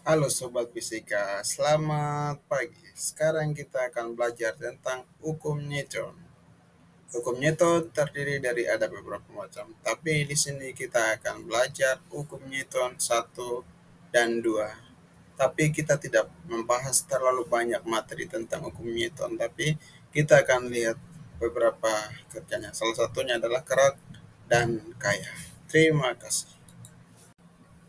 Halo Sobat Fisika, selamat pagi. Sekarang kita akan belajar tentang hukum Newton. Hukum Newton terdiri dari ada beberapa macam, tapi di sini kita akan belajar hukum Newton satu dan 2. Tapi kita tidak membahas terlalu banyak materi tentang hukum Newton, tapi kita akan lihat beberapa kerjanya. Salah satunya adalah kerak dan kaya. Terima kasih.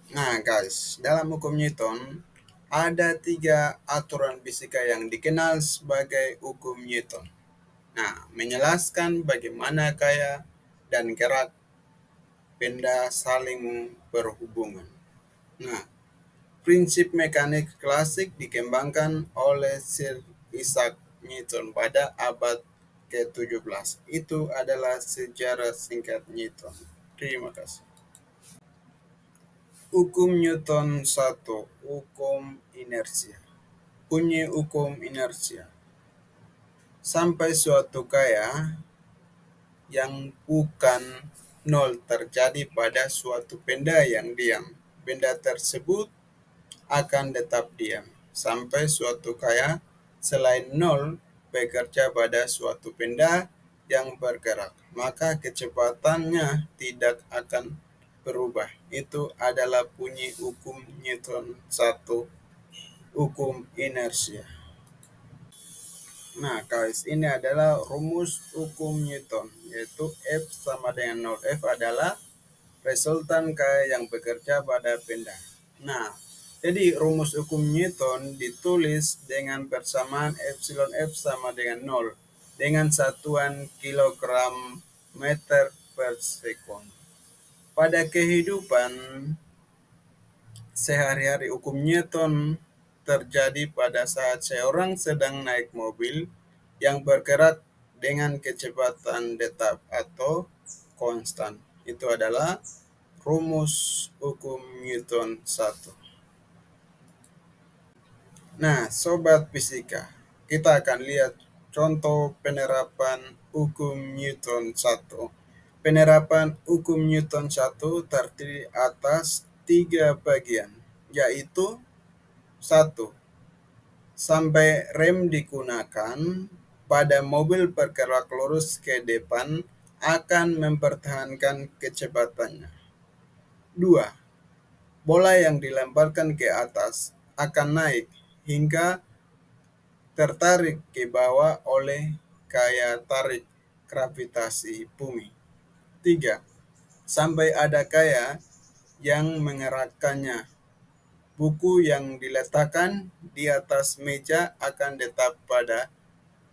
Nah guys, dalam hukum Newton ada 3 aturan fisika yang dikenal sebagai hukum Newton. Nah, menjelaskan bagaimana kaya dan gerak benda saling berhubungan. Nah, prinsip mekanik klasik dikembangkan oleh Sir Isaac Newton pada abad ke-17. Itu adalah sejarah singkat Newton. Terima kasih. Hukum Newton satu, hukum inersia. Bunyi hukum inersia. Sampai suatu kaya yang bukan nol terjadi pada suatu benda yang diam, benda tersebut akan tetap diam. Sampai suatu kaya selain nol bekerja pada suatu benda yang bergerak, maka kecepatannya tidak akan berubah. Itu adalah bunyi hukum Newton satu, hukum inersia. Nah, guys, ini adalah rumus hukum Newton, yaitu F sama dengan 0. F adalah resultan K yang bekerja pada benda. Nah, jadi rumus hukum Newton ditulis dengan persamaan epsilon F sama dengan 0 dengan satuan kilogram meter per sekund. Pada kehidupan sehari-hari hukum Newton terjadi pada saat seorang sedang naik mobil yang bergerak dengan kecepatan tetap atau konstan. Itu adalah rumus hukum Newton 1. Nah, sobat fisika, kita akan lihat contoh penerapan hukum Newton 1. Penerapan hukum Newton 1 terdiri atas 3 bagian, yaitu 1. Sampai rem digunakan pada mobil bergerak lurus ke depan akan mempertahankan kecepatannya. 2. Bola yang dilemparkan ke atas akan naik hingga tertarik ke bawah oleh gaya tarik gravitasi bumi. 3. Sampai ada gaya yang mengerakkannya. Buku yang diletakkan di atas meja akan tetap pada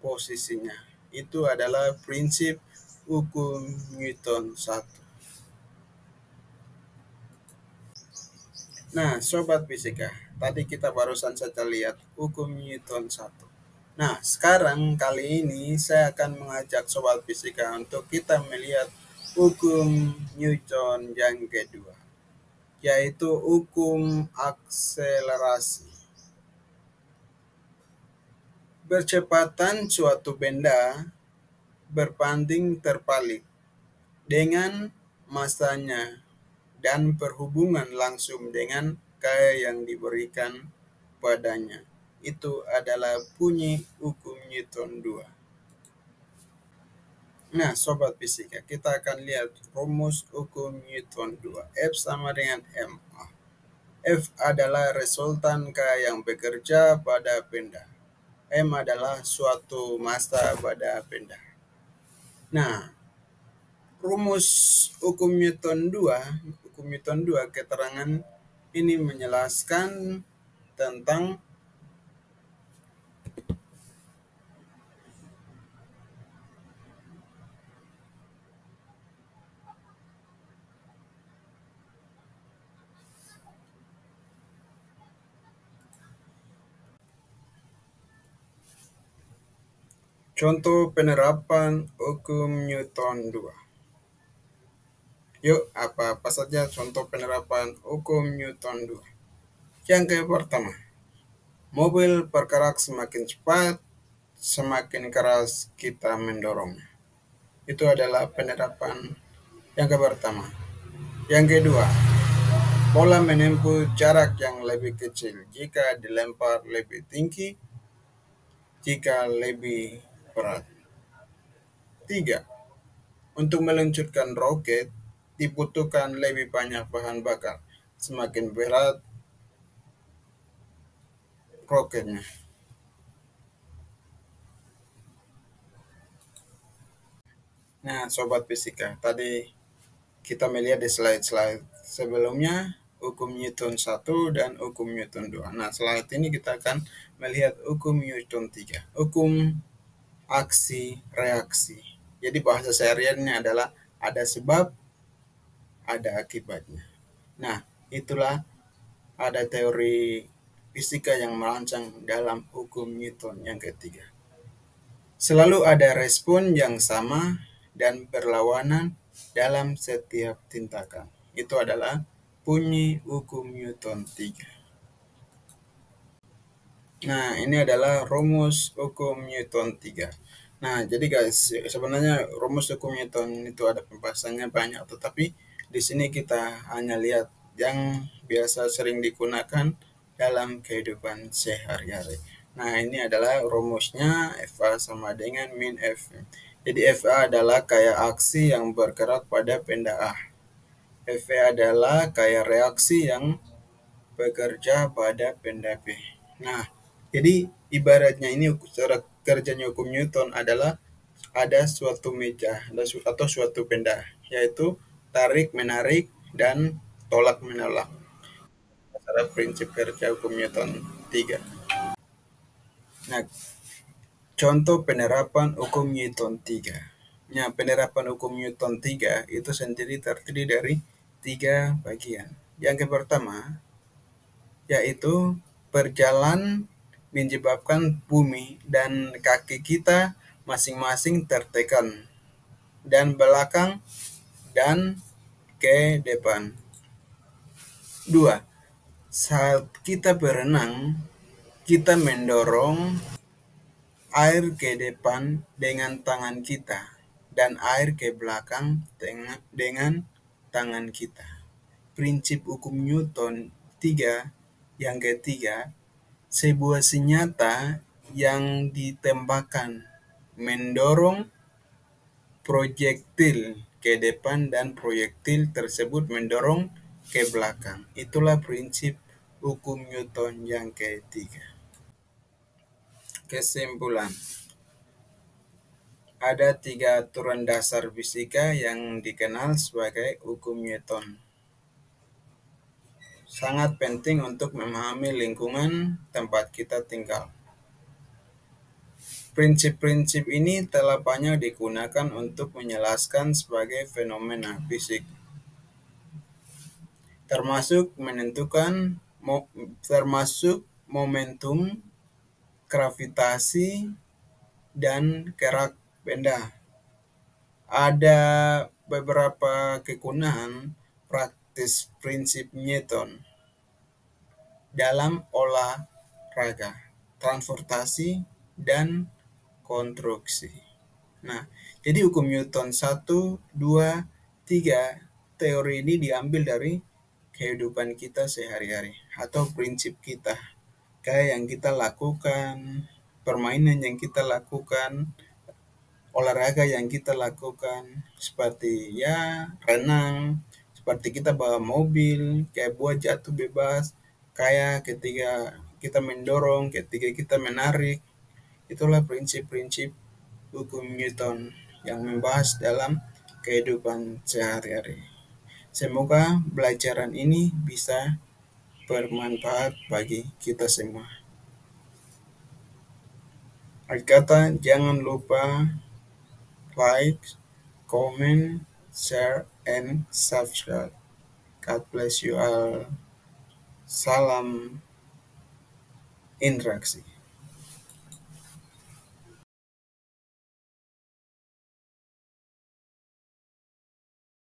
posisinya. Itu adalah prinsip hukum Newton 1. Nah, sobat fisika, tadi kita barusan saja lihat hukum Newton 1. Nah, sekarang kali ini saya akan mengajak sobat fisika untuk kita melihat hukum Newton yang kedua, yaitu hukum akselerasi. Percepatan suatu benda berbanding terbalik dengan masanya dan berhubungan langsung dengan gaya yang diberikan padanya. Itu adalah bunyi hukum Newton 2. Nah, sobat fisika, kita akan lihat rumus hukum Newton 2. F sama dengan ma. F adalah resultan K yang bekerja pada benda. M adalah suatu massa pada benda. Nah, rumus hukum Newton 2 keterangan ini menjelaskan tentang contoh penerapan hukum Newton 2. Yuk, apa-apa saja contoh penerapan hukum Newton 2. Yang pertama, mobil bergerak semakin cepat, semakin keras kita mendorongnya. Itu adalah penerapan yang pertama. Yang kedua, Bola menempuh jarak yang lebih kecil jika dilempar lebih tinggi jika lebih berat. 3. Untuk meluncurkan roket dibutuhkan lebih banyak bahan bakar. Semakin berat roketnya. Nah, sobat fisika, tadi kita melihat di slide-slide sebelumnya hukum Newton 1 dan hukum Newton 2. Nah, slide ini kita akan melihat hukum Newton 3. Hukum aksi reaksi. Jadi bahasa sehariannya adalah ada sebab, ada akibatnya. Nah, itulah ada teori fisika yang merancang dalam hukum Newton yang ketiga. Selalu ada respon yang sama dan berlawanan dalam setiap tindakan. Itu adalah bunyi hukum Newton 3. Nah, ini adalah rumus hukum Newton 3. Nah, jadi guys, sebenarnya rumus hukum Newton itu ada pembahasannya banyak, tetapi di sini kita hanya lihat yang biasa sering digunakan dalam kehidupan sehari-hari. Nah, ini adalah rumusnya FA sama dengan min F. Jadi FA adalah kayak aksi yang bergerak pada benda A. FV adalah kayak reaksi yang bekerja pada benda B. Nah, jadi ibaratnya ini cara kerjanya hukum Newton adalah ada suatu meja atau suatu benda, yaitu tarik menarik dan tolak menolak. Cara prinsip kerja hukum Newton 3. Nah, contoh penerapan hukum Newton 3. Nah, penerapan hukum Newton 3 itu sendiri terdiri dari tiga bagian. Yang pertama, yaitu berjalan menyebabkan bumi dan kaki kita masing-masing tertekan dan belakang dan ke depan. 2. Saat kita berenang, kita mendorong air ke depan dengan tangan kita dan air ke belakang dengan tangan kita. Prinsip hukum Newton 3 yang ketiga, sebuah senjata yang ditembakkan mendorong proyektil ke depan dan proyektil tersebut mendorong ke belakang. Itulah prinsip hukum Newton yang ketiga. Kesimpulan. Ada tiga aturan dasar fisika yang dikenal sebagai hukum Newton. Sangat penting untuk memahami lingkungan tempat kita tinggal. Prinsip-prinsip ini telah banyak digunakan untuk menjelaskan sebagai fenomena fisik, termasuk momentum, gravitasi, dan gerak benda. Ada beberapa kegunaan praktis prinsip Newton dalam olahraga, transportasi, dan konstruksi. Nah, jadi hukum Newton 1, 2, 3, teori ini diambil dari kehidupan kita sehari-hari atau prinsip kita. Kayak yang kita lakukan, permainan yang kita lakukan, olahraga yang kita lakukan, seperti ya renang, seperti kita bawa mobil, kayak buat jatuh bebas, kayak ketika kita mendorong, ketika kita menarik. Itulah prinsip-prinsip hukum Newton yang membahas dalam kehidupan sehari-hari. Semoga pelajaran ini bisa bermanfaat bagi kita semua. Akhir kata, jangan lupa like, comment, share, and subscribe. God bless you all. Salam interaksi.